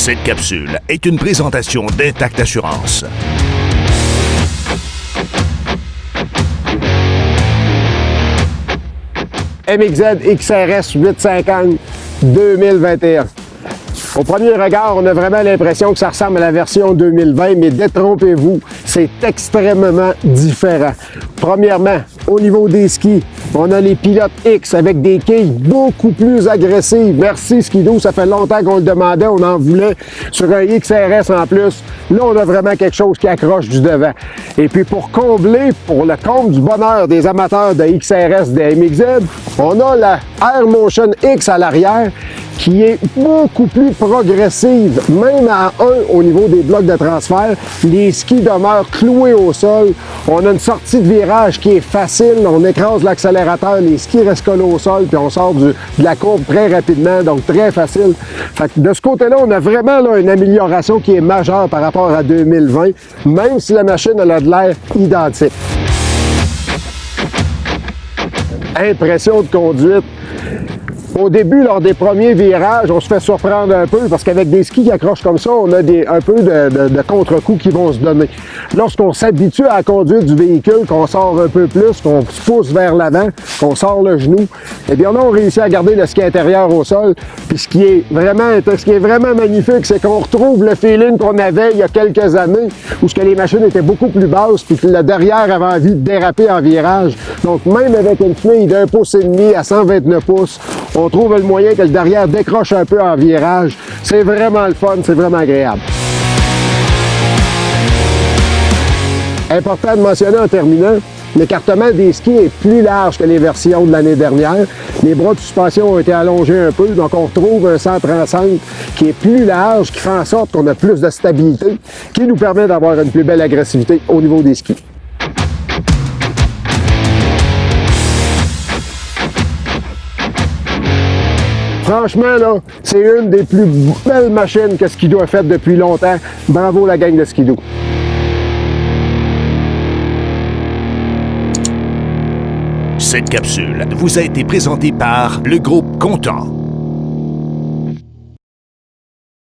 Cette capsule est une présentation d'Intact Assurance. MXZ XRS 850 2021. Au premier regard, on a vraiment l'impression que ça ressemble à la version 2020, mais détrompez-vous, c'est extrêmement différent. Premièrement, au niveau des skis, on a les pilotes X avec des quilles beaucoup plus agressives. Merci Skidoo, ça fait longtemps qu'on le demandait, on en voulait sur un XRS en plus. Là, on a vraiment quelque chose qui accroche du devant. Et puis pour combler, pour le comble du bonheur des amateurs de XRS de MXZ, on a la Air Motion X à l'arrière qui est beaucoup plus progressive, même à 1 au niveau des blocs de transfert. Les skis demeurent cloués au sol. On a une sortie de virage qui est facile. On écrase l'accélérateur, les skis restent collés au sol, puis on sort de la courbe très rapidement, donc très facile. Fait que de ce côté-là, on a vraiment là, une amélioration qui est majeure par rapport à 2020, même si la machine elle a de l'air identique. Impression de conduite. Au début, lors des premiers virages, on se fait surprendre un peu parce qu'avec des skis qui accrochent comme ça, on a un peu de contre-coups qui vont se donner. Lorsqu'on s'habitue à la conduite du véhicule, qu'on sort un peu plus, qu'on se pousse vers l'avant, qu'on sort le genou, eh bien là, on réussit à garder le ski intérieur au sol. Puis ce qui est vraiment magnifique, c'est qu'on retrouve le feeling qu'on avait il y a quelques années où les machines étaient beaucoup plus basses puis que le derrière avait envie de déraper en virage. Donc même avec une fille d'1,5 pouce à 129 pouces, on trouve le moyen que le derrière décroche un peu en virage. C'est vraiment le fun, c'est vraiment agréable. Important de mentionner en terminant, l'écartement des skis est plus large que les versions de l'année dernière. Les bras de suspension ont été allongés un peu, donc on retrouve un 135 qui est plus large, qui fait en sorte qu'on a plus de stabilité, qui nous permet d'avoir une plus belle agressivité au niveau des skis. Franchement, là, c'est une des plus belles machines que Skidoo a faites depuis longtemps. Bravo la gang de Skidoo. Cette capsule vous a été présentée par le groupe Content.